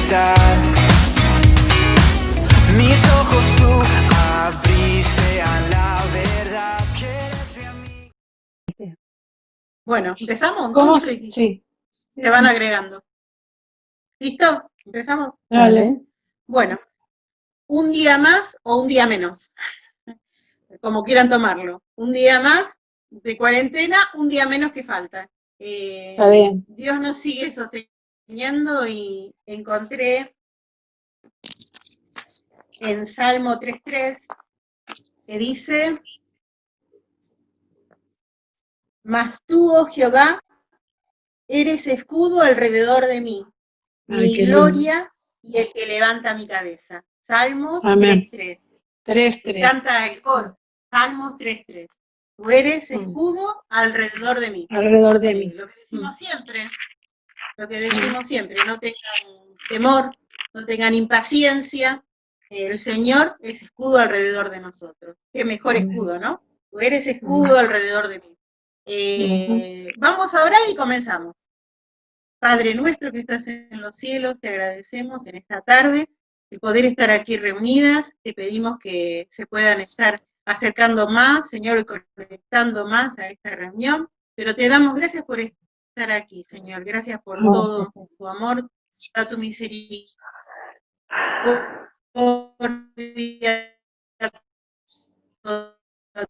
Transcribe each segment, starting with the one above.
libertad. Mis ojos tú abriste a la verdad, que eres mi amigo. Bueno, ¿empezamos? ¿Cómo? Sí. Se van agregando. ¿Listo? ¿Empezamos? Dale. Bueno, un día más o un día menos, como quieran tomarlo. Un día más de cuarentena, un día menos que falta. Está bien. Dios nos sigue sosteniendo y encontré en Salmo 3.3 que dice: mas tú, oh Jehová, eres escudo alrededor de mí, mi gloria y el que levanta mi cabeza. Salmos 3.3. 3:3. Canta el coro. Salmos 3.3. Tú eres escudo alrededor de mí. Alrededor de mí. Lo que decimos siempre, no tengan temor, no tengan impaciencia. El Señor es escudo alrededor de nosotros. Qué mejor escudo, ¿no? Tú eres escudo alrededor de mí. Vamos a orar y comenzamos. Padre nuestro que estás en los cielos, te agradecemos en esta tarde el poder estar aquí reunidas. Te pedimos que se puedan estar acercando más, Señor, conectando más a esta reunión, pero te damos gracias por estar aquí, Señor. Gracias por todo tu amor, toda tu misericordia, toda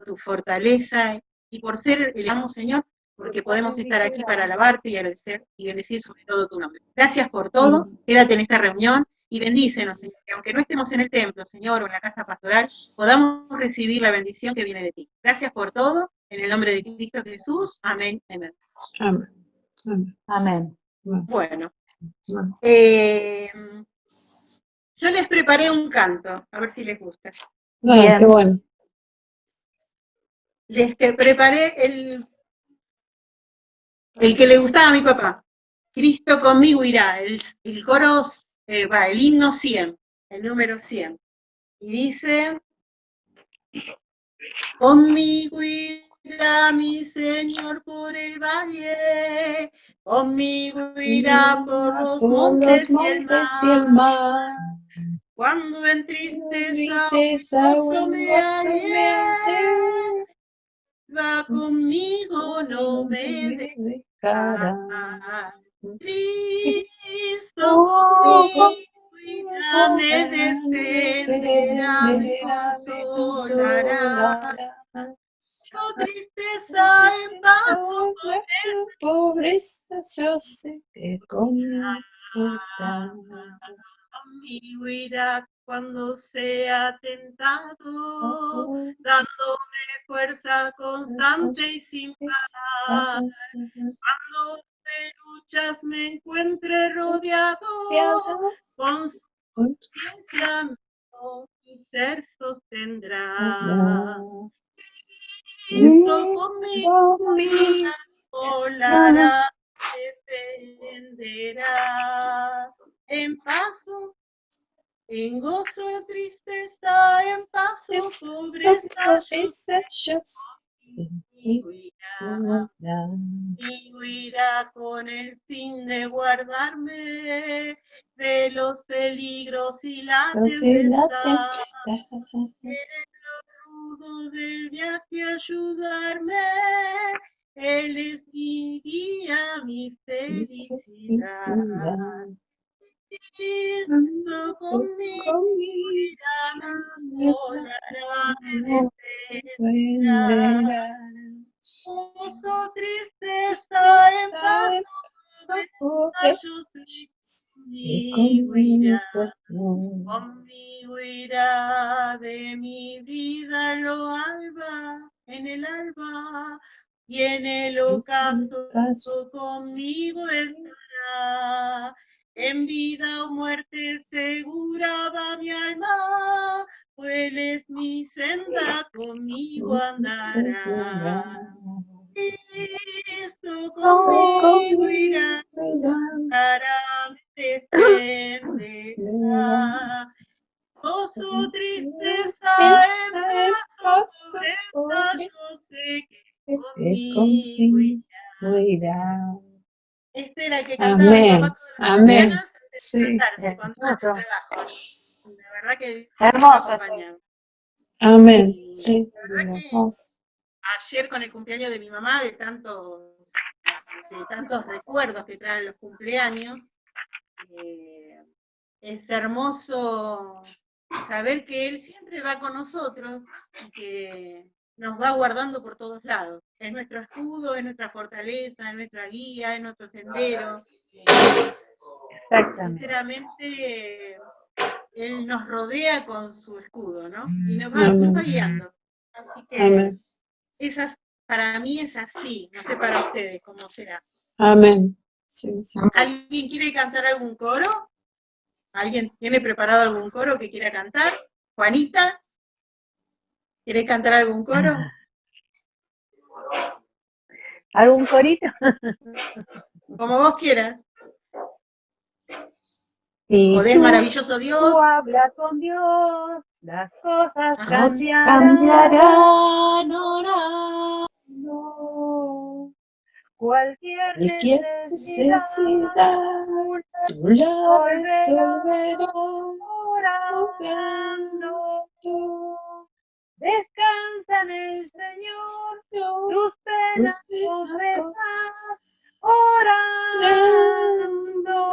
tu fortaleza, y por ser el amo, Señor, porque podemos estar aquí para alabarte y agradecer y bendecir sobre todo tu nombre. Gracias por todo, quédate en esta reunión y bendícenos, Señor, que aunque no estemos en el templo, Señor, o en la casa pastoral, podamos recibir la bendición que viene de ti. Gracias por todo, en el nombre de Cristo Jesús, amén, amén. Amén. Bueno, yo les preparé un canto, a ver si les gusta. Qué bueno. Les preparé el que le gustaba a mi papá. Cristo conmigo irá, el coro, el himno 100, el número 100. Y dice: conmigo irá mi Señor por el valle, conmigo irá por los montes y el mar. Cuando en tristeza gozo me hallé, va conmigo, no me dejará. Cristo conmigo irá, me defenderá, me consolará. Su tristeza en paso pobreza, yo sé que conmigo está. conmigo irá cuando sea tentado, dándome fuerza constante y sin parar. Cuando de luchas me encuentre rodeado, con su conciencia mi ser sostendrá. Cristo conmigo volará, defenderá. En paso, en gozo, tristeza, en paso, pobreza, yo conmigo irá con el fin de guardarme de los peligros y la tempestad. En lo rudo del viaje ayudarme, Él es mi guía, mi felicidad. Cristo conmigo irá, volará, me defenderá. Gozo, tristeza, en paso, yo sé conmigo irá de mi vida en el alba, y en el ocaso conmigo estará. En vida o muerte segura va mi alma, pues Él es mi senda, conmigo andará. Cristo conmigo irá, me defenderá. Gozo, tristeza, en paso, pobreza, yo sé que conmigo irá. Este era el que cantaba mi papá. Amén. Sí. contarse con todo el Hermoso. trabajo. La verdad que Hermoso. acompañado. Amén. Y Sí. la verdad que Hermoso. ayer con el cumpleaños de mi mamá, de tantos recuerdos que traen los cumpleaños, es hermoso saber que Él siempre va con nosotros y que nos va guardando por todos lados. Es nuestro escudo, es nuestra fortaleza, es nuestra guía, es nuestro sendero. Exactamente. Sinceramente, Él nos rodea con su escudo, ¿no? Y nos va guiando. Así que Amén. para mí es así, no sé para ustedes cómo será. Amén. Sí, sí. ¿Alguien quiere cantar algún coro? ¿Alguien tiene preparado algún coro que quiera cantar? Juanita, ¿querés cantar algún coro? ¿Algún corito? Como vos quieras. Si Podés, tú maravilloso Dios. hablas con Dios, las cosas Ajá. Cambiarán orando. Cualquier Cualquier necesidad necesidad tú la resolverás orando. Descansa en el Señor, tus penas podrás orando.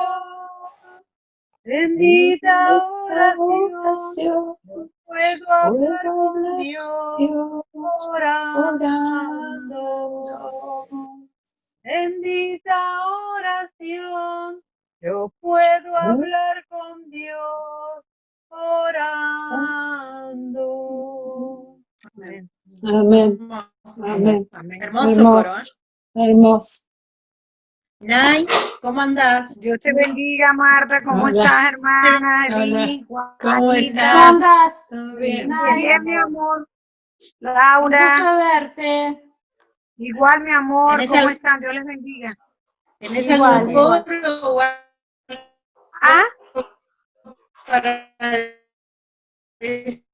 Bendita oración, puedo hablar con Dios orando. Bendita oración, yo puedo hablar con Dios orando. Amén. Amén. Hermoso, Amén. hermoso coro, ¿eh? Hermoso. Nay, ¿cómo andás? Dios te bendiga, Marta. ¿Cómo Hola. estás, hermana? Hola. Edith, ¿Cómo Juanita. estás? ¿Cómo andás? ¿Todo bien? Bien, mi amor. Un Laura, gusto verte. igual, mi amor. ¿Tenés ¿Cómo al- están? Dios les bendiga. ¿Tenés Igual, algún igual. coro o algo Ah, para decir?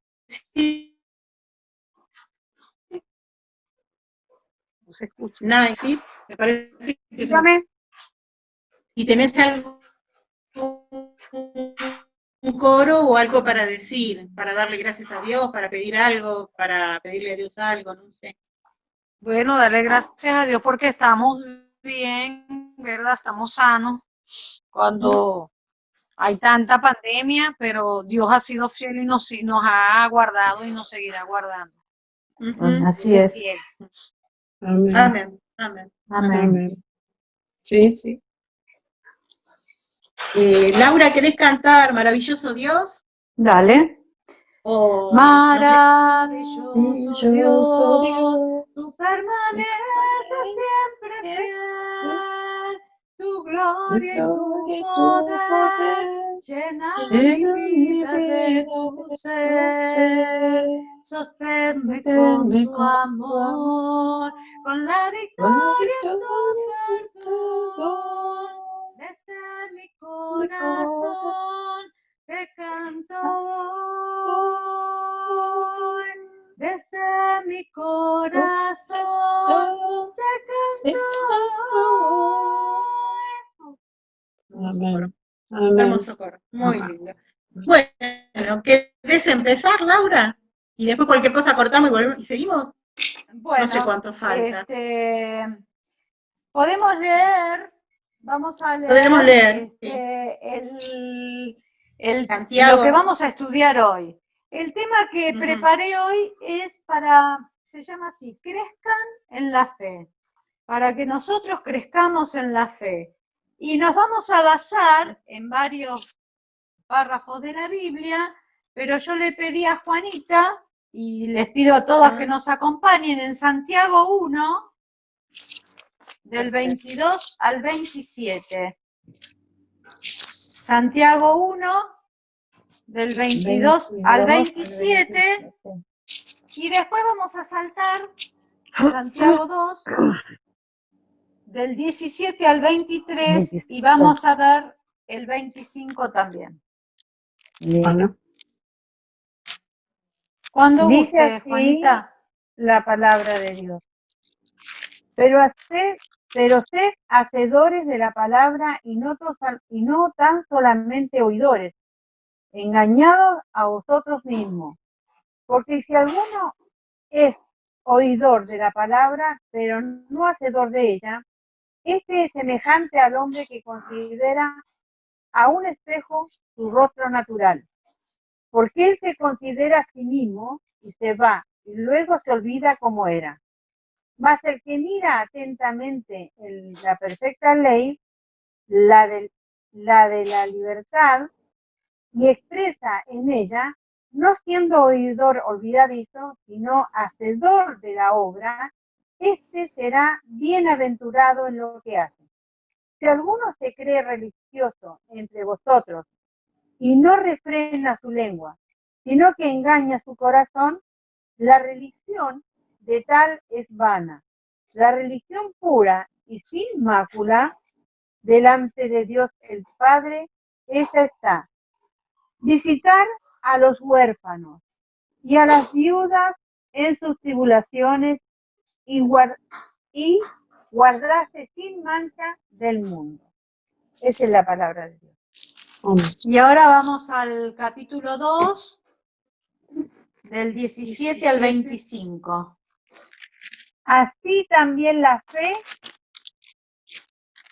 no se escucha. Nay, ¿sí? Me parece que Dígame. ¿Y tenés algún un coro o algo para decir, para darle gracias a Dios, para pedir algo, para pedirle a Dios algo, no sé? Bueno, darle gracias a Dios porque estamos bien, ¿verdad? Estamos sanos cuando hay tanta pandemia, pero Dios ha sido fiel y nos ha guardado y nos seguirá guardando. Ujú. Así es. Fiel. Amén. Amén, amén. Amén. Amén. Sí, sí. Laura, ¿querés cantar Maravilloso Dios? Dale. O, Maravilloso Maravilloso Dios, tú Dios, permaneces siempre fiel, tu gloria y tu poder llenan mi vida de tu ser. Sosténme con tu amor, con la victoria en tu perdón. Desde mi corazón te canto hoy. Desde mi corazón te canto hoy. Amén. Amén. hermoso coro, muy lindo. Bueno, ¿querés empezar, Laura? Y después cualquier cosa cortamos y volvemos y seguimos. Bueno, No sé cuánto falta. Podemos leer, vamos a leer, Podemos leer, Santiago. lo que vamos a estudiar hoy. El tema que Ujú. preparé hoy se llama así, crezcan en la fe, para que nosotros crezcamos en la fe. Y nos vamos a basar en varios párrafos de la Biblia, pero yo le pedí a Juanita, y les pido a todas que nos acompañen, en Santiago 1, del 22 al 27. Santiago 1, del 22 al 27. Y después vamos a saltar Santiago 2, del 17 al 23, y vamos a ver el 25 también. Bueno, Cuando Dice guste, así Juanita. la palabra de Dios. Pero haced pero sed hacedores de la palabra y no tan solamente oidores, engañados a vosotros mismos. Porque si alguno es oidor de la palabra, pero no hacedor de ella, este es semejante al hombre que considera a un espejo su rostro natural, porque él se considera a sí mismo y se va, y luego se olvida cómo era. Mas el que mira atentamente en la perfecta ley, la de la libertad, y expresa en ella, no siendo oidor olvidadizo, sino hacedor de la obra, este será bienaventurado en lo que hace. Si alguno se cree religioso entre vosotros y no refrena su lengua, sino que engaña su corazón, la religión de tal es vana. La religión pura y sin mácula delante de Dios el Padre, esa está: visitar a los huérfanos y a las viudas en sus tribulaciones y guardarse sin mancha del mundo. Esa es la palabra de Dios. Amén. Y ahora vamos al capítulo 2, del 17 al 25. Así también la fe,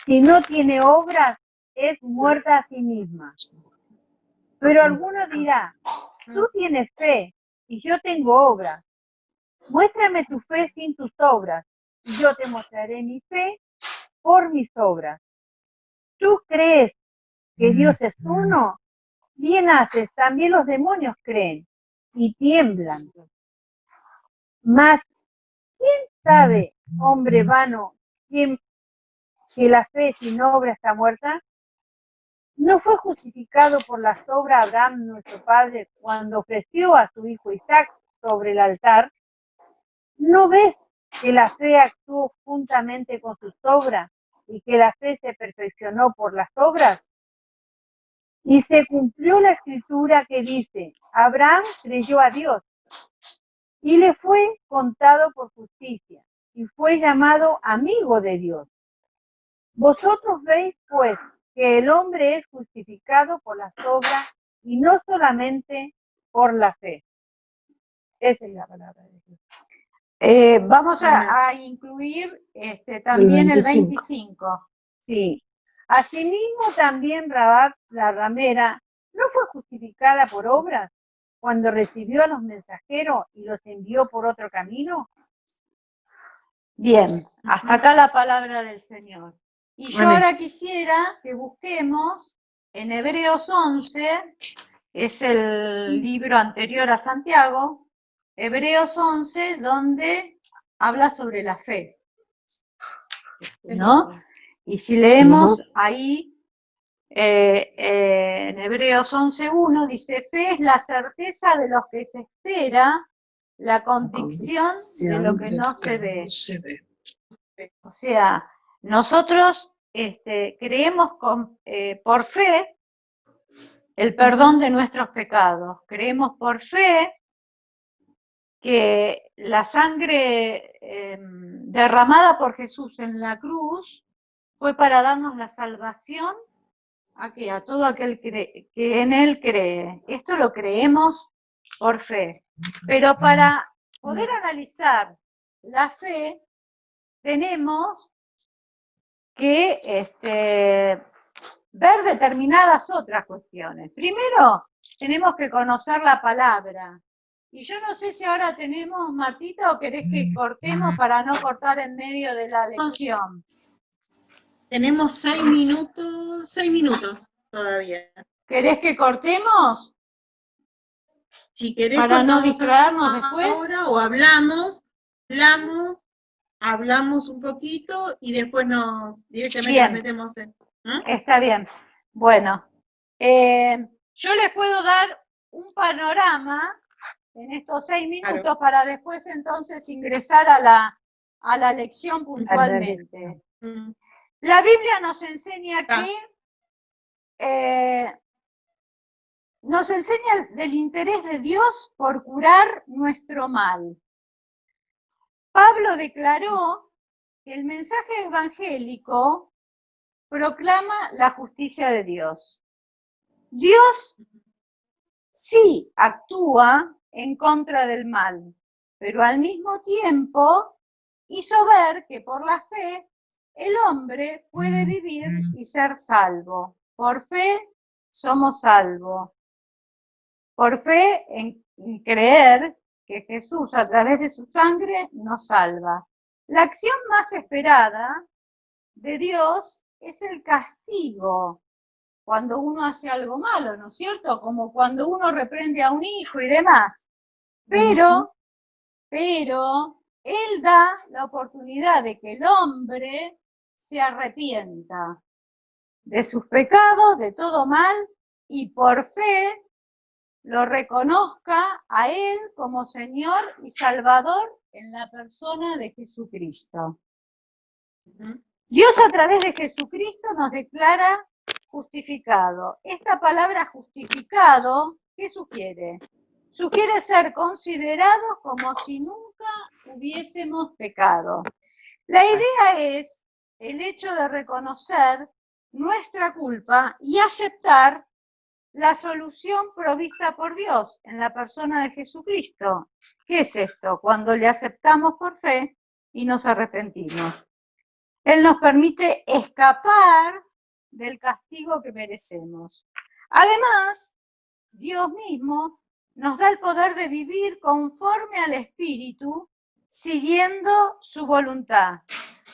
si no tiene obras, es muerta a sí misma. Pero alguno dirá, tú tienes fe y yo tengo obras. Muéstrame tu fe sin tus obras, y yo te mostraré mi fe por mis obras. ¿Tú crees que Dios es uno? Bien haces, también los demonios creen y tiemblan. Mas, ¿quién sabe, hombre vano, que la fe sin obra está muerta? ¿No fue justificado por las obras Abraham, nuestro padre, cuando ofreció a su hijo Isaac sobre el altar? ¿No ves que la fe actuó juntamente con sus obras y que la fe se perfeccionó por las obras? Y se cumplió la escritura que dice, Abraham creyó a Dios y le fue contado por justicia y fue llamado amigo de Dios. Vosotros veis, pues, que el hombre es justificado por las obras y no solamente por la fe. Esa es la palabra de Dios. Vamos a incluir también el 25. Sí. Asimismo también Raab, la ramera, ¿no fue justificada por obras cuando recibió a los mensajeros y los envió por otro camino? Bien, hasta acá la palabra del Señor. Y yo ahora quisiera que busquemos en Hebreos 11, es el libro anterior a Santiago, Hebreos 11, donde habla sobre la fe, ¿no? Y si leemos ahí, en Hebreos 11:1, dice, fe es la certeza de lo que se espera, la convicción de lo que no se ve. O sea, nosotros creemos por fe el perdón de nuestros pecados. Creemos por fe que la sangre derramada por Jesús en la cruz fue para darnos la salvación a todo aquel que en Él cree. Esto lo creemos por fe. Pero para poder analizar la fe, tenemos que ver determinadas otras cuestiones. Primero, tenemos que conocer la palabra. Y yo no sé si ahora tenemos, Martita, o querés que cortemos para no cortar en medio de la lección. Tenemos 6 minutos todavía. ¿Querés que cortemos? Si querés, para no cortamos distraernos después. ahora, o hablamos un poquito y después directamente nos metemos en... Está bien. Bueno, yo les puedo dar un panorama en estos 6 minutos, claro, para después entonces ingresar a la lección puntualmente. La Biblia nos enseña nos enseña del interés de Dios por curar nuestro mal. Pablo declaró que el mensaje evangélico proclama la justicia de Dios. Dios sí actúa en contra del mal, pero al mismo tiempo hizo ver que por la fe el hombre puede vivir y ser salvo. Por fe somos salvos. Por fe en creer que Jesús a través de su sangre nos salva. La acción más esperada de Dios es el castigo cuando uno hace algo malo, ¿no es cierto? Como cuando uno reprende a un hijo y demás. Pero Él da la oportunidad de que el hombre se arrepienta de sus pecados, de todo mal, y por fe lo reconozca a Él como Señor y Salvador en la persona de Jesucristo. Dios a través de Jesucristo nos declara justificado. Esta palabra justificado, ¿qué sugiere? Sugiere ser considerados como si nunca hubiésemos pecado. La idea es el hecho de reconocer nuestra culpa y aceptar la solución provista por Dios en la persona de Jesucristo. ¿Qué es esto? Cuando le aceptamos por fe y nos arrepentimos. Él nos permite escapar del castigo que merecemos. Además, Dios mismo nos da el poder de vivir conforme al Espíritu, siguiendo su voluntad.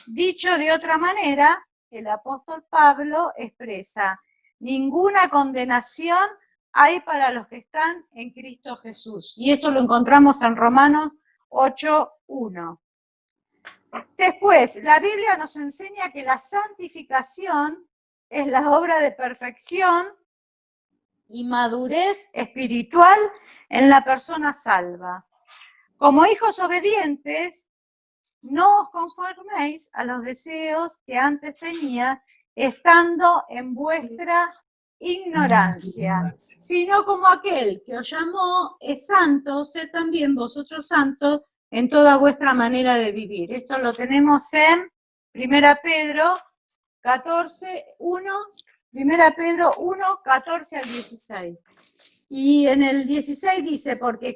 Dicho de otra manera, el apóstol Pablo expresa: ninguna condenación hay para los que están en Cristo Jesús. Y esto lo encontramos en Romanos 8:1. Después, la Biblia nos enseña que la santificación es la obra de perfección y madurez espiritual en la persona salva. Como hijos obedientes, no os conforméis a los deseos que antes tenía, estando en vuestra ignorancia, sino como aquel que os llamó es santo, sed también vosotros santos en toda vuestra manera de vivir. Esto lo tenemos en 1 Pedro 14:1, 1 Pedro 1:14 al 16. Y en el 16 dice: porque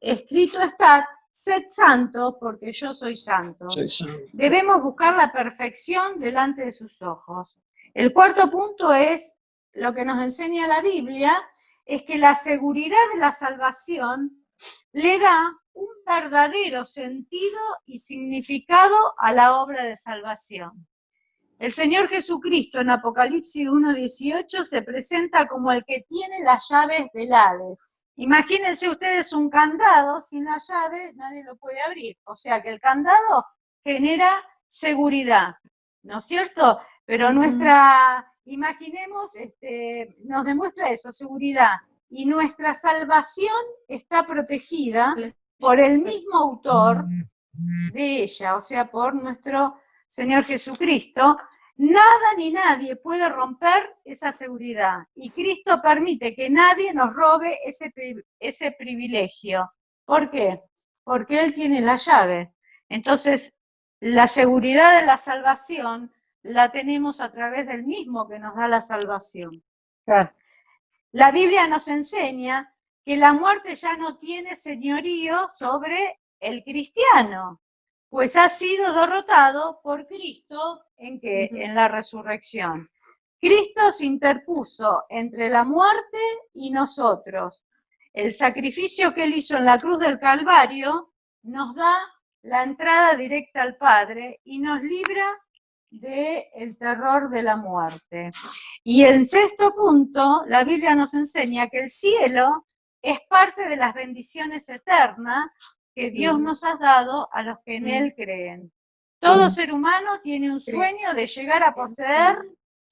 escrito está, sed santos, porque yo soy santo. Debemos buscar la perfección delante de sus ojos. El cuarto punto es, lo que nos enseña la Biblia, es que la seguridad de la salvación le da un verdadero sentido y significado a la obra de salvación. El Señor Jesucristo en Apocalipsis 1:18 se presenta como el que tiene las llaves del Hades. Imagínense ustedes un candado, sin la llave nadie lo puede abrir. O sea que el candado genera seguridad, ¿no es cierto? Pero imaginemos, nos demuestra eso, seguridad. Y nuestra salvación está protegida por el mismo autor de ella, o sea, por nuestro Señor Jesucristo. Nada ni nadie puede romper esa seguridad. Y Cristo permite que nadie nos robe ese privilegio. ¿Por qué? Porque Él tiene la llave. Entonces, la seguridad de la salvación la tenemos a través del mismo que nos da la salvación. Claro. La Biblia nos enseña que la muerte ya no tiene señorío sobre el cristiano, pues ha sido derrotado por Cristo, ¿en qué? En la resurrección. Cristo se interpuso entre la muerte y nosotros. El sacrificio que Él hizo en la cruz del Calvario nos da la entrada directa al Padre y nos libra del terror de la muerte. Y el sexto punto, la Biblia nos enseña que el cielo es parte de las bendiciones eternas que Dios nos ha dado a los que en Él creen. Todo ser humano tiene un sueño de llegar a poseer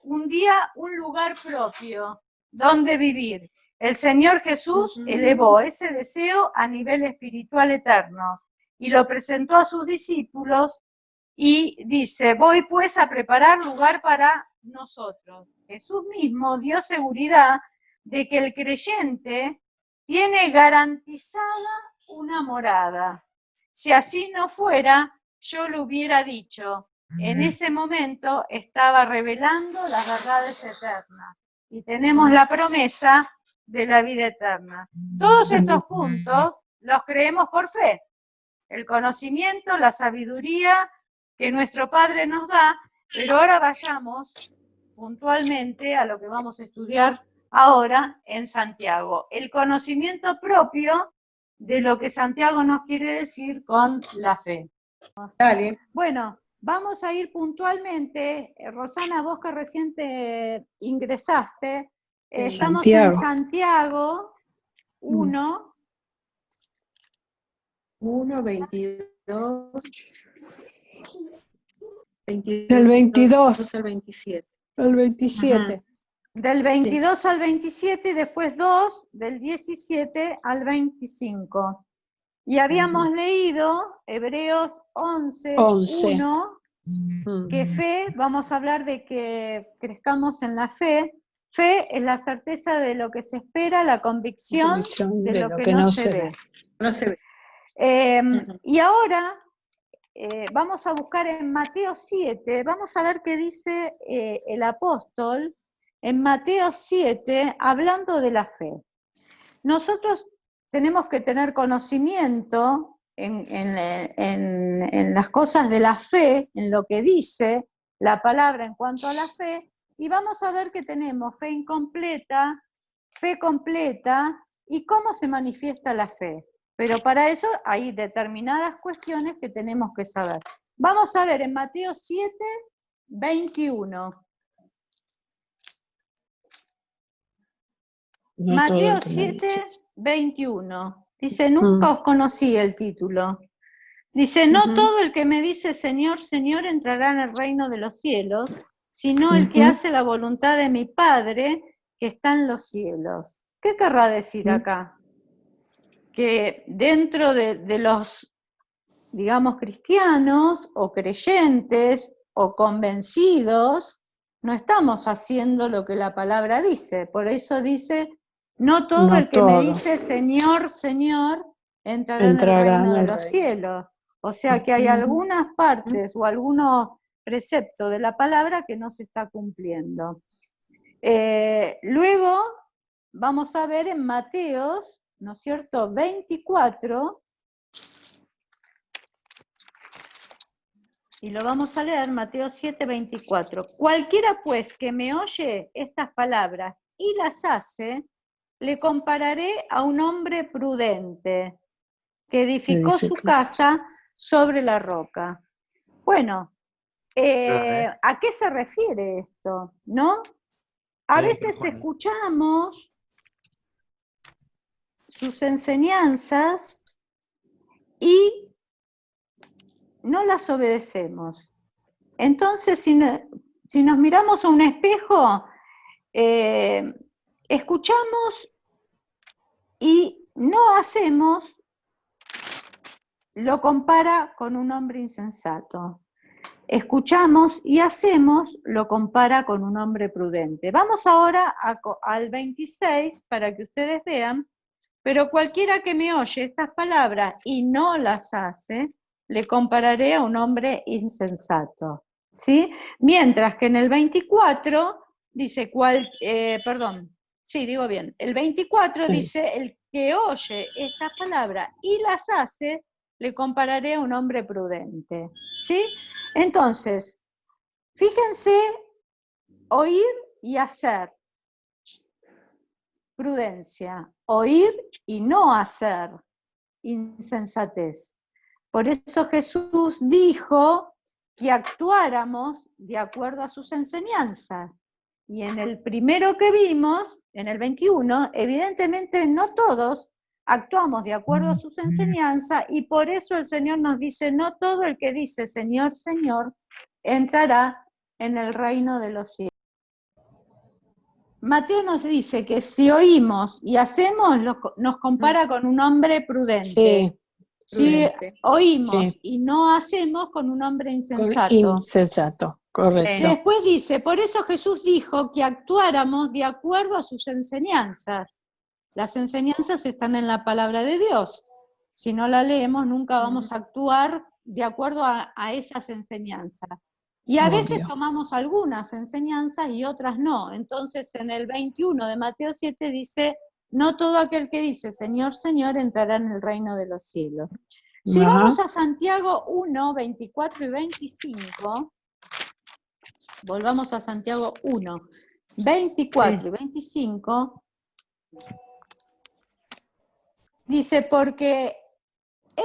un día un lugar propio donde vivir. El Señor Jesús elevó ese deseo a nivel espiritual eterno y lo presentó a sus discípulos y dice: voy pues a preparar lugar para nosotros. Jesús mismo dio seguridad de que el creyente tiene garantizada una morada. Si así no fuera, yo lo hubiera dicho: en ese momento estaba revelando las verdades eternas. Y tenemos la promesa de la vida eterna. Todos estos puntos los creemos por fe. El conocimiento, la sabiduría que nuestro Padre nos da, pero ahora vayamos puntualmente a lo que vamos a estudiar ahora en Santiago. El conocimiento propio de lo que Santiago nos quiere decir con la fe. Dale. Bueno, vamos a ir puntualmente. Rosana, vos que recién te ingresaste, estamos en Santiago 1. 1, 22, 22, Del 22 al 27. al 27. Ajá. Del 22 al 27 y después 2, del 17 al 25. Y habíamos leído Hebreos 11, 1, que fe, vamos a hablar de que crezcamos en la fe. Fe es la certeza de lo que se espera, la convicción de lo que no se ve. No se ve. Y ahora vamos a buscar en Mateo 7, vamos a ver qué dice el apóstol en Mateo 7, hablando de la fe. Nosotros tenemos que tener conocimiento en las cosas de la fe, en lo que dice la palabra en cuanto a la fe, y vamos a ver que tenemos fe incompleta, fe completa, y cómo se manifiesta la fe. Pero para eso hay determinadas cuestiones que tenemos que saber. Vamos a ver en Mateo 7, 21. Mateo 7, 21. Dice, nunca os conocí el título. Dice, no todo el que me dice Señor, Señor entrará en el reino de los cielos, sino el que hace la voluntad de mi Padre que está en los cielos. ¿Qué querrá decir acá? Que dentro de los, digamos, cristianos o creyentes o convencidos, no estamos haciendo lo que la palabra dice. Por eso dice, no todo el que me dice Señor, Señor, entrará en el reino de los cielos. O sea que hay algunas partes o algunos preceptos de la palabra que no se está cumpliendo. Luego vamos a ver en Mateos, ¿no es cierto?, 24, y lo vamos a leer, Mateo 7, 24. Cualquiera pues que me oye estas palabras y las hace, le compararé a un hombre prudente que edificó su casa sobre la roca. Bueno, ¿a qué se refiere esto? ¿No? A veces escuchamos sus enseñanzas y no las obedecemos. Entonces, si nos miramos a un espejo, escuchamos y no hacemos, lo compara con un hombre insensato. Escuchamos y hacemos, lo compara con un hombre prudente. Vamos ahora al 26 para que ustedes vean, pero cualquiera que me oye estas palabras y no las hace, le compararé a un hombre insensato. ¿Sí? Mientras que en el 24 dice, el 24 dice, el que oye estas palabras y las hace, le compararé a un hombre prudente. ¿Sí? Entonces, fíjense, oír y hacer. Prudencia. Oír y no hacer. Insensatez. Por eso Jesús dijo que actuáramos de acuerdo a sus enseñanzas. Y en el primero que vimos, en el 21, evidentemente no todos actuamos de acuerdo a sus enseñanzas, y por eso el Señor nos dice, no todo el que dice Señor, Señor, entrará en el reino de los cielos. Mateo nos dice que si oímos y hacemos, nos compara con un hombre prudente. Sí. Si oímos y no hacemos, con un hombre insensato. Insensato, correcto. Después dice, por eso Jesús dijo que actuáramos de acuerdo a sus enseñanzas. Las enseñanzas están en la palabra de Dios. Si no la leemos, nunca vamos a actuar de acuerdo a esas enseñanzas. Y a Obvio. veces tomamos algunas enseñanzas y otras no. Entonces en el 21 de Mateo 7 dice, no todo aquel que dice Señor, Señor entrará en el reino de los cielos. Si Ajá. vamos a Santiago 1, 24 y 25, volvamos a Santiago 1, 24 y 25, dice, porque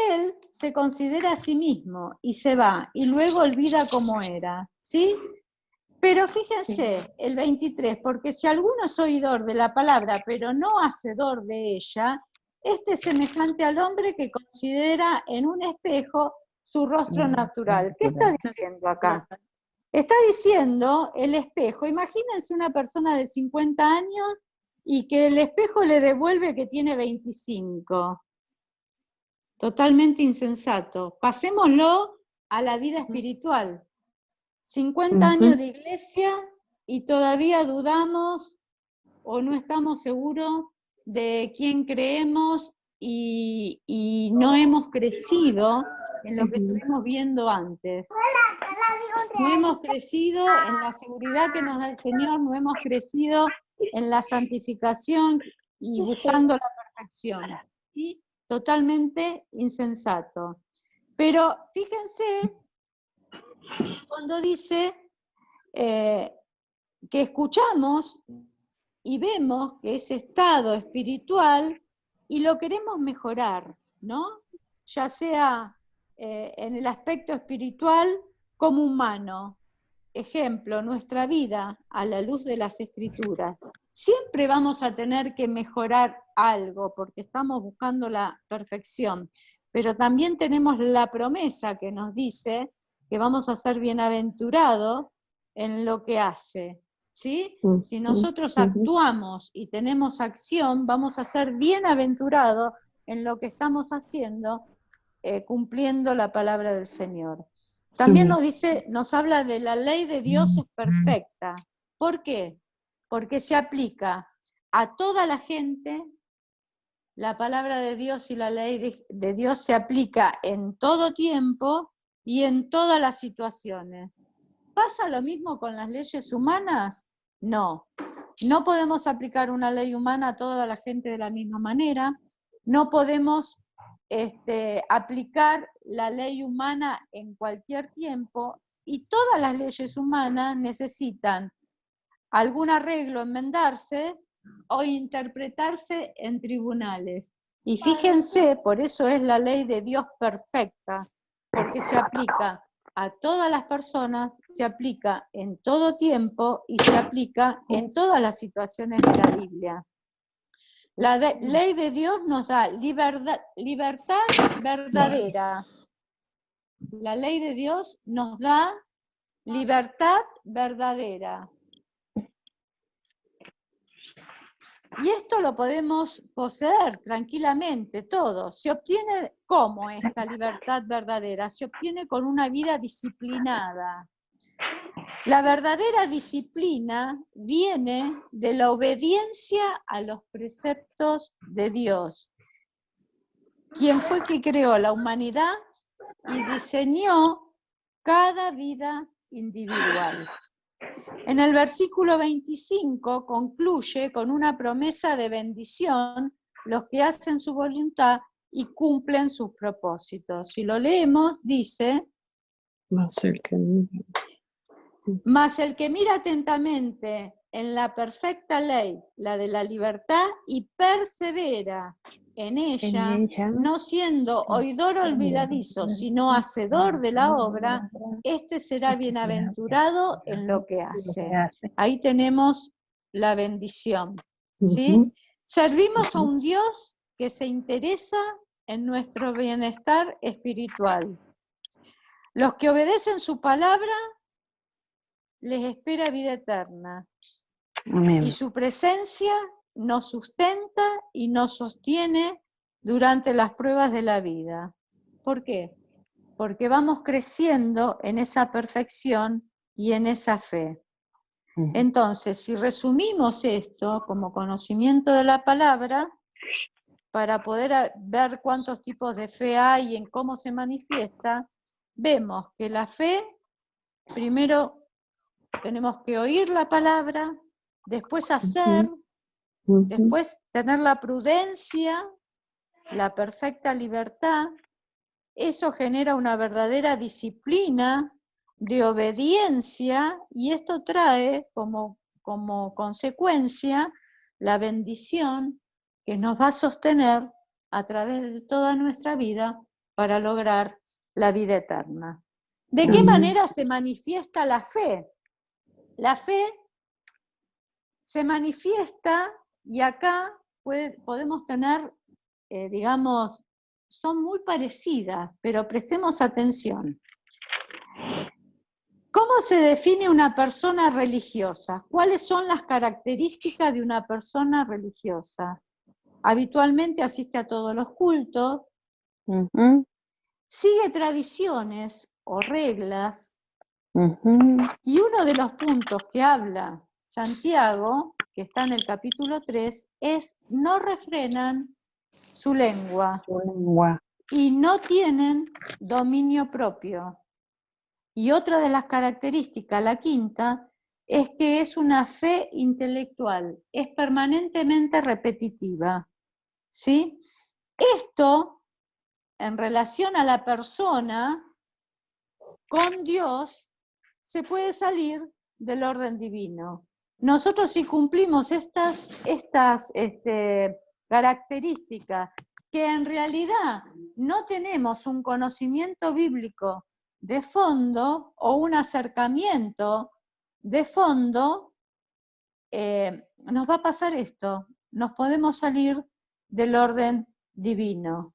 él se considera a sí mismo y se va, y luego olvida cómo era, ¿sí? Pero fíjense, el 23, porque si alguno es oidor de la palabra, pero no hacedor de ella, este es semejante al hombre que considera en un espejo su rostro natural. ¿Qué está diciendo acá? Está diciendo el espejo, imagínense una persona de 50 años y que el espejo le devuelve que tiene 25. Totalmente insensato. Pasémoslo a la vida espiritual. 50 años de iglesia y todavía dudamos o no estamos seguros de quién creemos y no hemos crecido en lo que estuvimos viendo antes. No hemos crecido en la seguridad que nos da el Señor, no hemos crecido en la santificación y buscando la perfección. ¿Sí? Totalmente insensato. Pero fíjense cuando dice que escuchamos y vemos que ese estado espiritual y lo queremos mejorar, ¿no? Ya sea en el aspecto espiritual como humano. Ejemplo, nuestra vida a la luz de las Escrituras. Siempre vamos a tener que mejorar algo porque estamos buscando la perfección, pero también tenemos la promesa que nos dice que vamos a ser bienaventurados en lo que hace, ¿sí? Si nosotros actuamos y tenemos acción, vamos a ser bienaventurados en lo que estamos haciendo, cumpliendo la palabra del Señor. También nos dice, nos habla de la ley de Dios es perfecta. ¿Por qué? Porque se aplica a toda la gente. La palabra de Dios y la ley de Dios se aplica en todo tiempo y en todas las situaciones. ¿Pasa lo mismo con las leyes humanas? No. No podemos aplicar una ley humana a toda la gente de la misma manera. No podemos aplicar la ley humana en cualquier tiempo, y todas las leyes humanas necesitan algún arreglo, enmendarse o interpretarse en tribunales. Y fíjense, por eso es la ley de Dios perfecta, porque se aplica a todas las personas, se aplica en todo tiempo y se aplica en todas las situaciones de la Biblia. La ley de Dios nos da libertad verdadera. La ley de Dios nos da libertad verdadera. Y esto lo podemos poseer tranquilamente todos. Se obtiene ¿cómo esta libertad verdadera? Se obtiene con una vida disciplinada. La verdadera disciplina viene de la obediencia a los preceptos de Dios, quien fue que creó la humanidad y diseñó cada vida individual. En el versículo 25 concluye con una promesa de bendición los que hacen su voluntad y cumplen sus propósitos. Si lo leemos, dice: mas el que mira atentamente en la perfecta ley, la de la libertad, y persevera en ella, no siendo oidor olvidadizo, sino hacedor de la obra, este será bienaventurado en lo que hace. Ahí tenemos la bendición, ¿sí? Servimos a un Dios que se interesa en nuestro bienestar espiritual. Los que obedecen su palabra les espera vida eterna. Amén. Y su presencia nos sustenta y nos sostiene durante las pruebas de la vida. ¿Por qué? Porque vamos creciendo en esa perfección y en esa fe. Entonces, si resumimos esto como conocimiento de la palabra, para poder ver cuántos tipos de fe hay y en cómo se manifiesta, vemos que la fe primero tenemos que oír la palabra, después hacer, después tener la prudencia, la perfecta libertad. Eso genera una verdadera disciplina de obediencia y esto trae como consecuencia la bendición que nos va a sostener a través de toda nuestra vida para lograr la vida eterna. ¿De qué manera se manifiesta la fe? La fe se manifiesta, y acá podemos tener, digamos, son muy parecidas, pero prestemos atención. ¿Cómo se define una persona religiosa? ¿Cuáles son las características de una persona religiosa? Habitualmente asiste a todos los cultos, sigue tradiciones o reglas, y uno de los puntos que habla Santiago, que está en el capítulo 3, es no refrenan su lengua y no tienen dominio propio. Y otra de las características, la quinta, es que es una fe intelectual, es permanentemente repetitiva, ¿sí? Esto, en relación a la persona con Dios, se puede salir del orden divino. Nosotros, si cumplimos estas características, que en realidad no tenemos un conocimiento bíblico de fondo o un acercamiento de fondo, nos va a pasar esto, nos podemos salir del orden divino.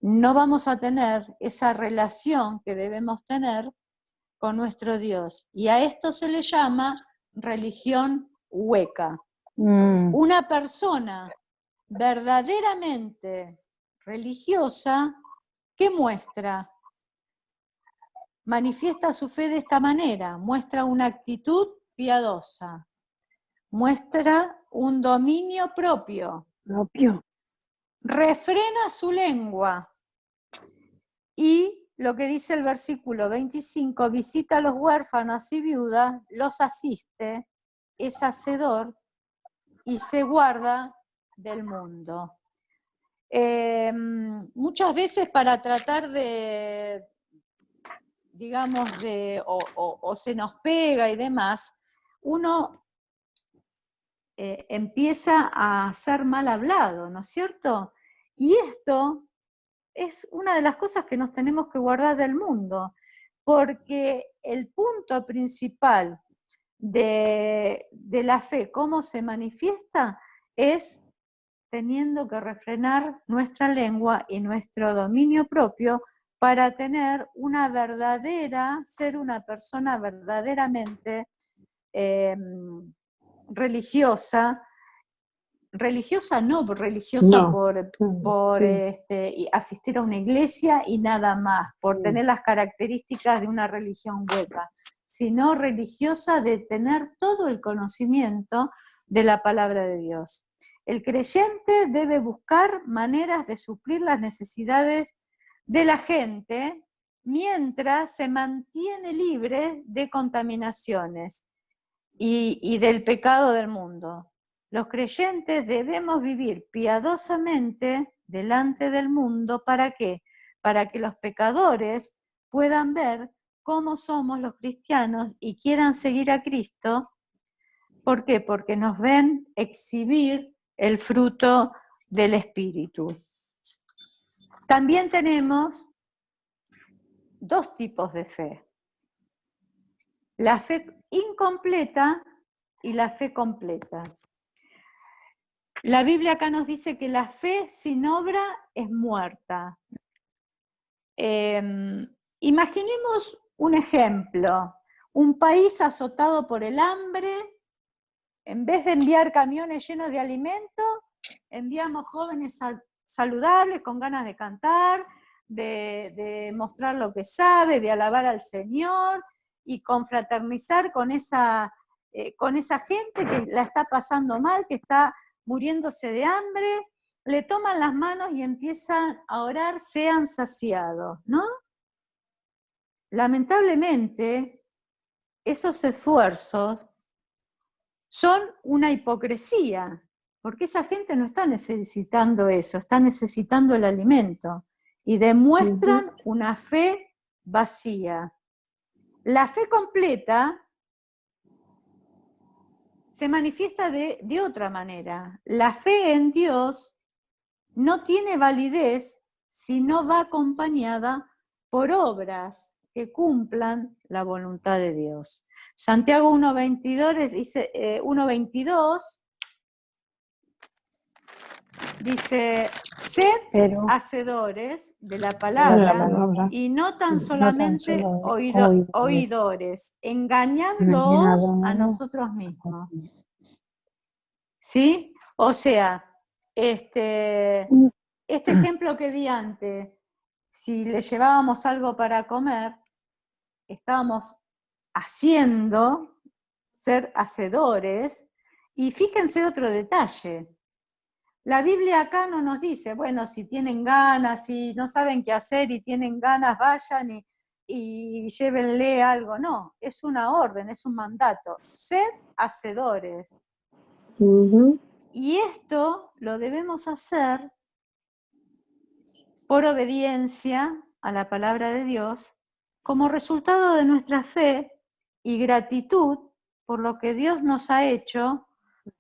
No vamos a tener esa relación que debemos tener con nuestro Dios. Y a esto se le llama religión hueca. Una persona verdaderamente religiosa, ¿qué muestra? Manifiesta su fe de esta manera, muestra una actitud piadosa, muestra un dominio propio, refrena su lengua y lo que dice el versículo 25, visita a los huérfanos y viudas, los asiste, es hacedor y se guarda del mundo. Muchas veces para tratar de, digamos, o se nos pega y demás, uno empieza a ser mal hablado, ¿no es cierto? Y esto es una de las cosas que nos tenemos que guardar del mundo, porque el punto principal de la fe, cómo se manifiesta, es teniendo que refrenar nuestra lengua y nuestro dominio propio para tener una ser una persona verdaderamente religiosa, por asistir a una iglesia y nada más, por tener las características de una religión hueca, sino religiosa de tener todo el conocimiento de la palabra de Dios. El creyente debe buscar maneras de suplir las necesidades de la gente mientras se mantiene libre de contaminaciones y del pecado del mundo. Los creyentes debemos vivir piadosamente delante del mundo. ¿Para qué? Para que los pecadores puedan ver cómo somos los cristianos y quieran seguir a Cristo. ¿Por qué? Porque nos ven exhibir el fruto del Espíritu. También tenemos dos tipos de fe. La fe incompleta y la fe completa. La Biblia acá nos dice que la fe sin obra es muerta. Imaginemos un ejemplo, un país azotado por el hambre. En vez de enviar camiones llenos de alimento, enviamos jóvenes saludables, con ganas de cantar, de mostrar lo que sabe, de alabar al Señor y confraternizar con esa gente que la está pasando mal, que está muriéndose de hambre. Le toman las manos y empiezan a orar, sean saciados, ¿no? Lamentablemente, esos esfuerzos son una hipocresía, porque esa gente no está necesitando eso, está necesitando el alimento y demuestran una fe vacía. La fe completa se manifiesta de otra manera. La fe en Dios no tiene validez si no va acompañada por obras que cumplan la voluntad de Dios. Santiago 1:22 dice, sed Pero hacedores de la la palabra palabra, y no tan no tan solamente solo oidores, engañándoos a nosotros mismos. ¿Sí? O sea, este ejemplo que di antes, si le llevábamos algo para comer, estábamos haciendo, ser hacedores, y fíjense otro detalle. La Biblia acá no nos dice, bueno, si tienen ganas, si no saben qué hacer y tienen ganas, vayan y llévenle algo. No, es una orden, es un mandato. Sed hacedores. Y esto lo debemos hacer por obediencia a la palabra de Dios, como resultado de nuestra fe y gratitud por lo que Dios nos ha hecho,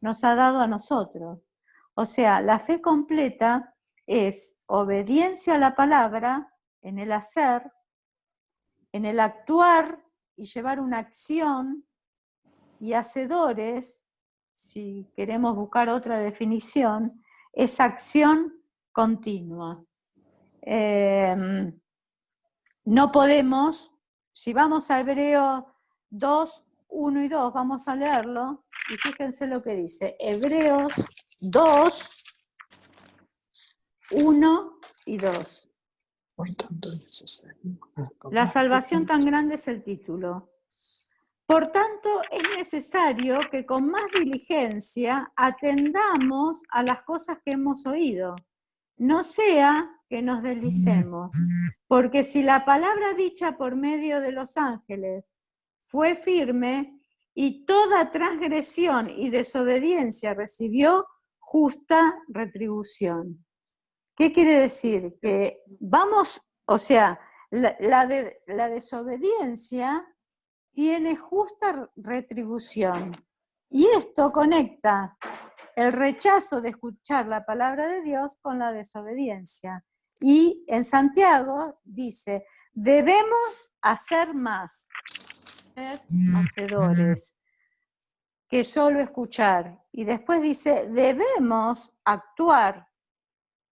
nos ha dado a nosotros. O sea, la fe completa es obediencia a la palabra en el hacer, en el actuar y llevar una acción, y hacedores, si queremos buscar otra definición, es acción continua. No podemos, si vamos a Hebreos 2, 1 y 2, vamos a leerlo, y fíjense lo que dice, Hebreos 2, 1 y 2. La salvación tan grande es el título. Por tanto, es necesario que con más diligencia atendamos a las cosas que hemos oído, no sea que nos deslicemos, porque si la palabra dicha por medio de los ángeles fue firme y toda transgresión y desobediencia recibió justa retribución. ¿Qué quiere decir? Que vamos, o sea, la desobediencia tiene justa retribución. Y esto conecta el rechazo de escuchar la palabra de Dios con la desobediencia. Y en Santiago dice, debemos hacer más, ser hacedores, que solo escuchar. Y después dice, debemos actuar.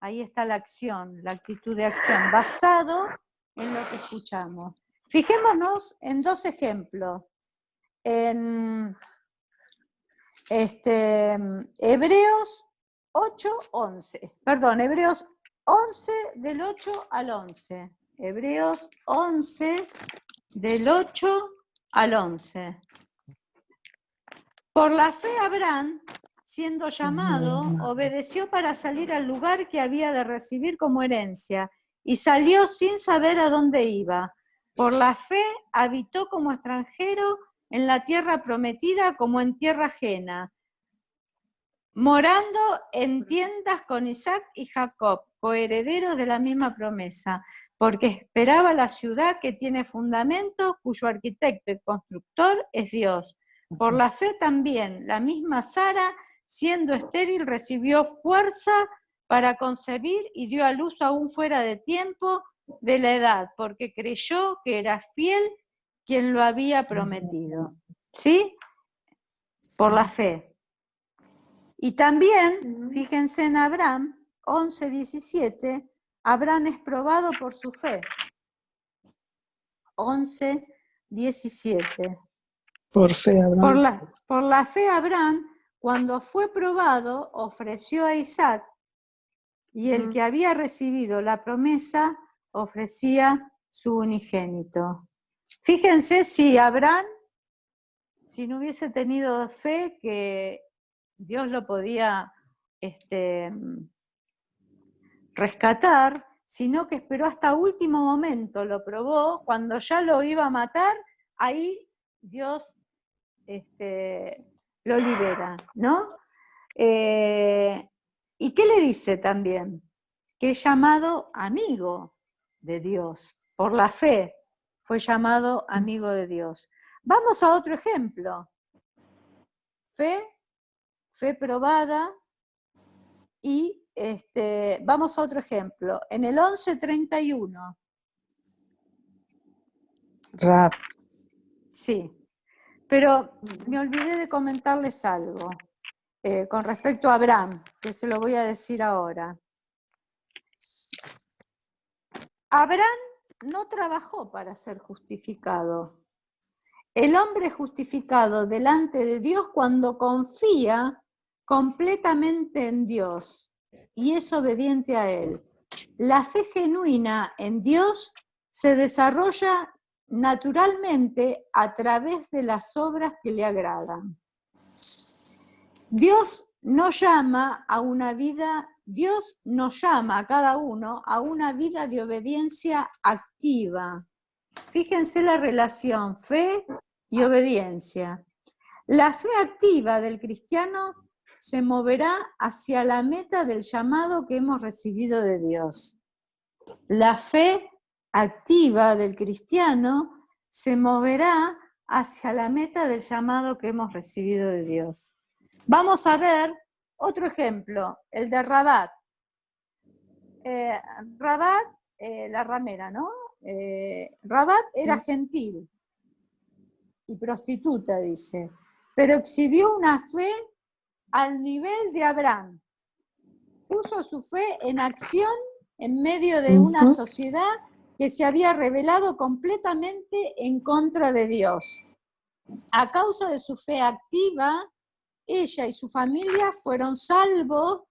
Ahí está la acción, la actitud de acción, basado en lo que escuchamos. Fijémonos en dos ejemplos. En Hebreos 11, del 8 al 11. Hebreos 11, del 8 al 11. Por la fe Abraham, siendo llamado, obedeció para salir al lugar que había de recibir como herencia, y salió sin saber a dónde iba. Por la fe habitó como extranjero en la tierra prometida como en tierra ajena, morando en tiendas con Isaac y Jacob, coherederos de la misma promesa, porque esperaba la ciudad que tiene fundamento, cuyo arquitecto y constructor es Dios. Por la fe también, la misma Sara, siendo estéril, recibió fuerza para concebir y dio a luz aún fuera de tiempo de la edad, porque creyó que era fiel quien lo había prometido. ¿Sí? Por la fe. Y también, fíjense en Abraham, 11:17, Abraham es probado por su fe. 11:17. Por fe, Abraham. Por la fe Abraham, cuando fue probado, ofreció a Isaac, y el que había recibido la promesa ofrecía su unigénito. Fíjense si Abraham, si no hubiese tenido fe que Dios lo podía rescatar, sino que esperó hasta último momento, lo probó, cuando ya lo iba a matar, ahí Dios lo libera, ¿no? ¿Y qué le dice también? Que es llamado amigo de Dios, por la fe fue llamado amigo de Dios. Vamos a otro ejemplo. Fe probada, y vamos a otro ejemplo. En el 11:31. Rab. Sí, pero me olvidé de comentarles algo con respecto a Abraham, que se lo voy a decir ahora. Abraham no trabajó para ser justificado. El hombre es justificado delante de Dios cuando confía completamente en Dios y es obediente a Él. La fe genuina en Dios se desarrolla naturalmente a través de las obras que le agradan. Dios nos llama a cada uno a una vida de obediencia activa. Fíjense la relación fe y obediencia. La fe activa del cristiano se moverá hacia la meta del llamado que hemos recibido de Dios. La fe activa del cristiano se moverá hacia la meta del llamado que hemos recibido de Dios. Vamos a ver otro ejemplo, el de Rabat. Rabat, la ramera, ¿no? Rabat era gentil y prostituta, dice, pero exhibió una fe al nivel de Abraham. Puso su fe en acción en medio de una sociedad que se había rebelado completamente en contra de Dios. A causa de su fe activa, ella y su familia fueron salvos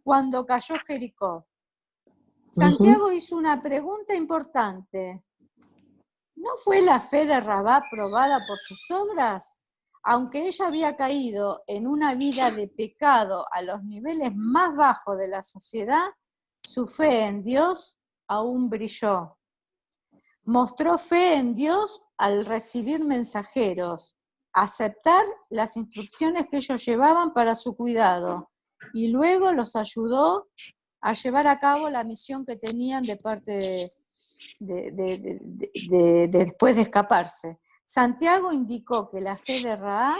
cuando cayó Jericó. Santiago hizo una pregunta importante. ¿No fue la fe de Rabá probada por sus obras? Aunque ella había caído en una vida de pecado a los niveles más bajos de la sociedad, su fe en Dios aún brilló. Mostró fe en Dios al recibir mensajeros, aceptar las instrucciones que ellos llevaban para su cuidado y luego los ayudó a llevar a cabo la misión que tenían de parte después de escaparse. Santiago indicó que la fe de Rahab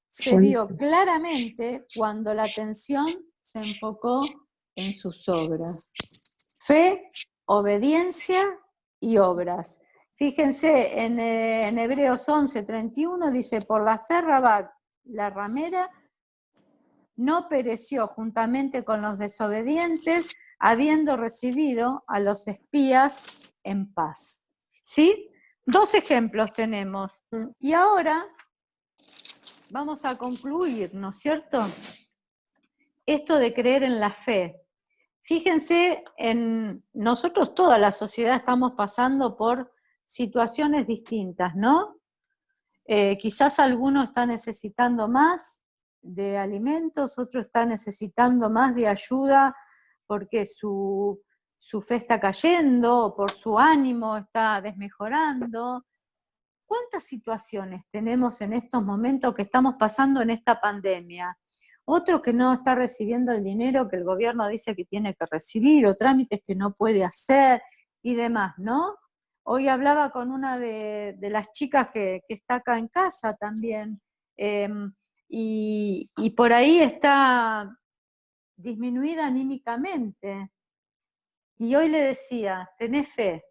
se vio claramente cuando la atención se enfocó en sus obras. Fe, obediencia y obras. Fíjense, en Hebreos 11:31 dice, por la fe Rahab, la ramera, no pereció juntamente con los desobedientes, habiendo recibido a los espías en paz. ¿Sí? 2 ejemplos tenemos. Y ahora vamos a concluir, ¿no es cierto? Esto de creer en la fe. Fíjense, nosotros, toda la sociedad, estamos pasando por situaciones distintas, ¿no? Quizás alguno está necesitando más de alimentos, otro está necesitando más de ayuda porque su fe está cayendo, o por su ánimo está desmejorando. ¿Cuántas situaciones tenemos en estos momentos que estamos pasando en esta pandemia? Otro que no está recibiendo el dinero que el gobierno dice que tiene que recibir, o trámites que no puede hacer, y demás, ¿no? Hoy hablaba con una de las chicas que está acá en casa también, y por ahí está disminuida anímicamente. Y hoy le decía, tenés fe,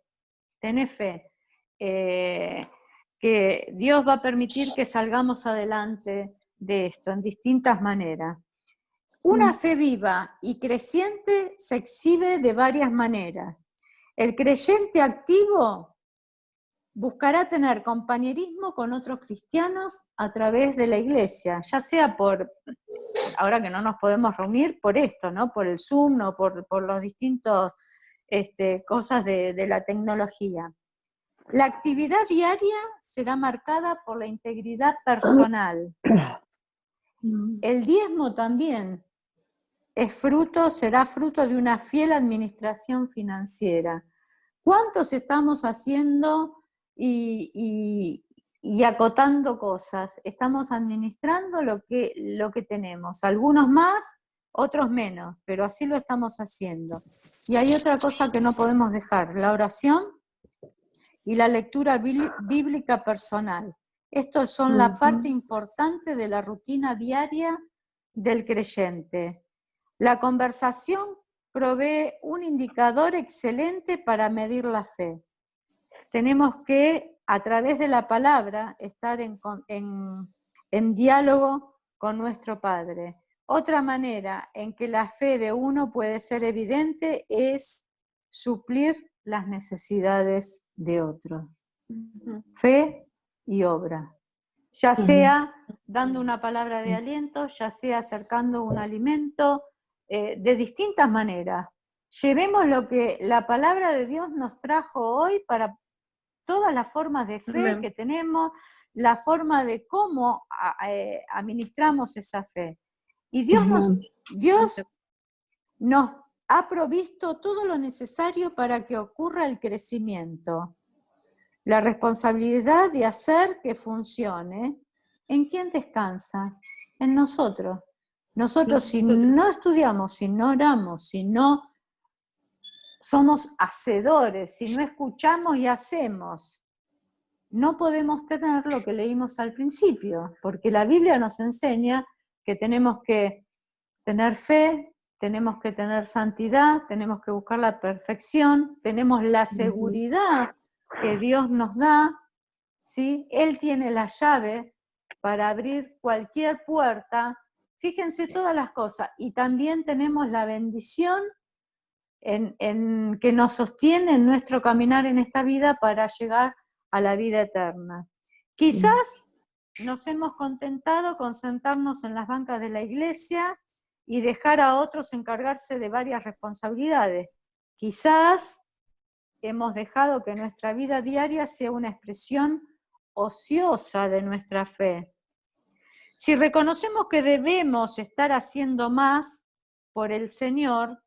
que Dios va a permitir que salgamos adelante de esto en distintas maneras. Una fe viva y creciente se exhibe de varias maneras. El creyente activo buscará tener compañerismo con otros cristianos a través de la iglesia, ya sea por, ahora que no nos podemos reunir, por esto, ¿no? Por el Zoom, o por los distintos cosas de la tecnología. La actividad diaria será marcada por la integridad personal. El diezmo también será fruto de una fiel administración financiera. ¿Cuántos estamos haciendo y y acotando cosas, estamos administrando lo que tenemos, algunos más, otros menos, pero así lo estamos haciendo. Y hay otra cosa que no podemos dejar, la oración y la lectura bíblica personal. Estos son la parte importante de la rutina diaria del creyente. La conversación provee un indicador excelente para medir la fe. Tenemos que, a través de la palabra, estar en diálogo con nuestro Padre. Otra manera en que la fe de uno puede ser evidente es suplir las necesidades de otro. Fe y obra. Ya sea dando una palabra de aliento, ya sea acercando un alimento, de distintas maneras. Llevemos lo que la palabra de Dios nos trajo hoy para todas las formas de fe que tenemos, la forma de cómo administramos esa fe. Y Dios nos ha provisto todo lo necesario para que ocurra el crecimiento. La responsabilidad de hacer que funcione, ¿en quién descansa? En nosotros. Nosotros, si no estudiamos, si no oramos, si no somos hacedores, si no escuchamos y hacemos, no podemos tener lo que leímos al principio, porque la Biblia nos enseña que tenemos que tener fe, tenemos que tener santidad, tenemos que buscar la perfección, tenemos la seguridad que Dios nos da, ¿sí? Él tiene la llave para abrir cualquier puerta. Fíjense todas las cosas. Y también tenemos la bendición que nos sostiene en nuestro caminar en esta vida para llegar a la vida eterna. Quizás nos hemos contentado con sentarnos en las bancas de la iglesia y dejar a otros encargarse de varias responsabilidades. Quizás hemos dejado que nuestra vida diaria sea una expresión ociosa de nuestra fe. Si reconocemos que debemos estar haciendo más por el Señor,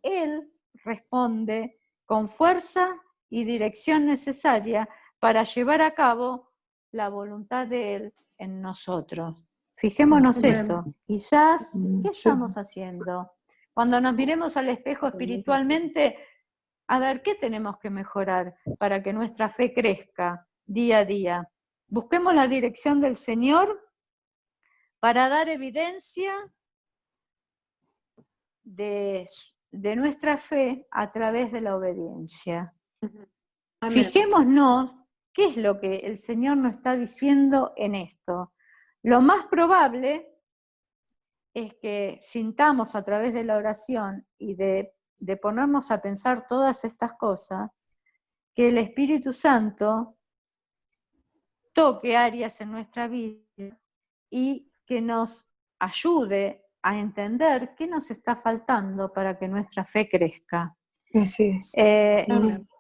Él responde con fuerza y dirección necesaria para llevar a cabo la voluntad de Él en nosotros. Fijémonos eso. Quizás, ¿qué estamos haciendo? Cuando nos miremos al espejo espiritualmente, a ver, ¿qué tenemos que mejorar para que nuestra fe crezca día a día? Busquemos la dirección del Señor para dar evidencia de nuestra fe a través de la obediencia. Amén. Fijémonos qué es lo que el Señor nos está diciendo en esto. Lo más probable es que sintamos a través de la oración y de ponernos a pensar todas estas cosas, que el Espíritu Santo toque áreas en nuestra vida y que nos ayude a entender qué nos está faltando para que nuestra fe crezca. Así es.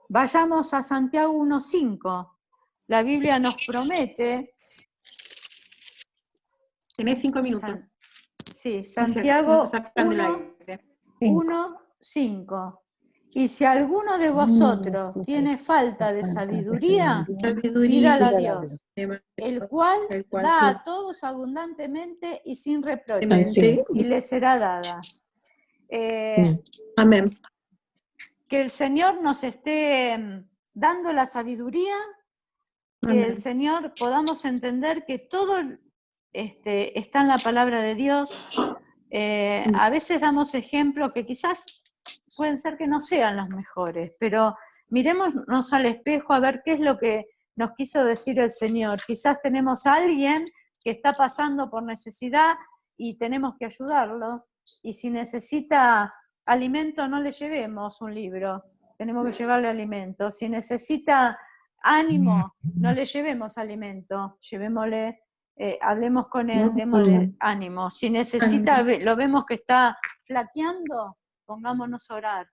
Vayamos a Santiago 1:5. La Biblia nos promete... Tenés 5 minutos. Sí, Santiago 1:5. Y si alguno de vosotros tiene falta de sabiduría, pídala a Dios, el cual da a todos abundantemente y sin reproche, y le será dada. Amén. Que el Señor nos esté dando la sabiduría, que el Señor podamos entender que todo está en la palabra de Dios. A veces damos ejemplos que quizás pueden ser que no sean los mejores, pero mirémonos al espejo a ver qué es lo que nos quiso decir el Señor. Quizás tenemos a alguien que está pasando por necesidad y tenemos que ayudarlo, y si necesita alimento no le llevemos un libro, tenemos que llevarle alimento. Si necesita ánimo, no le llevemos alimento, llevémosle, hablemos con él, démosle ánimo. Si necesita, lo vemos que está flaqueando, pongámonos a orar.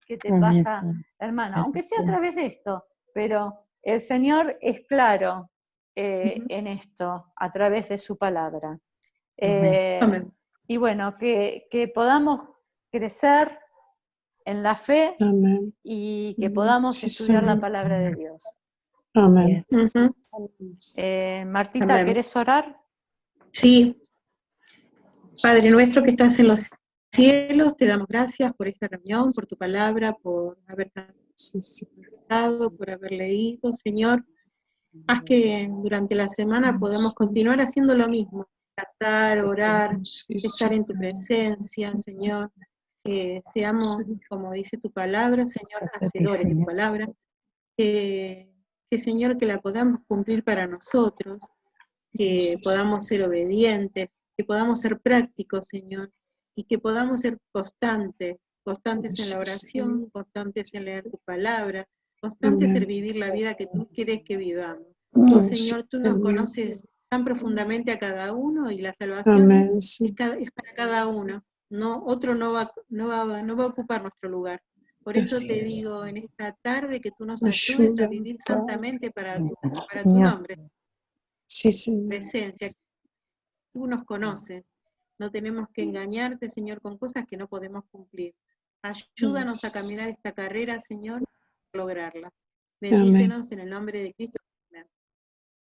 ¿Qué te pasa, hermana? Aunque sea a través de esto, pero el Señor es claro en esto, a través de su palabra. Y bueno, que podamos crecer en la fe y que podamos estudiar la palabra de Dios. Amén. Ujú. Martita, Amén. ¿querés orar? Sí, Padre nuestro que estás en los cielos, te damos gracias por esta reunión, por tu palabra, por haber cantado, por haber leído, Señor. Haz que durante la semana podamos continuar haciendo lo mismo, cantar, orar, estar en tu presencia, Señor. Que seamos, como dice tu palabra, Señor, hacedores de tu palabra. Que Señor, que la podamos cumplir para nosotros, que podamos ser obedientes, que podamos ser prácticos, Señor, y que podamos ser constantes en la oración, constantes en leer tu palabra, constantes en vivir la vida que tú quieres que vivamos. Oh Señor, tú nos conoces tan profundamente a cada uno y la salvación es para cada uno. No, otro no va a ocupar nuestro lugar. Por eso te digo en esta tarde que tú nos ayudes a vivir santamente para tu nombre, Sí, Señor. presencia. Tú nos conoces. No tenemos que engañarte, Señor, con cosas que no podemos cumplir. Ayúdanos a caminar esta carrera, Señor, y lograrla. Bendícenos en el nombre de Cristo.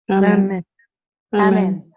Amén. Amén.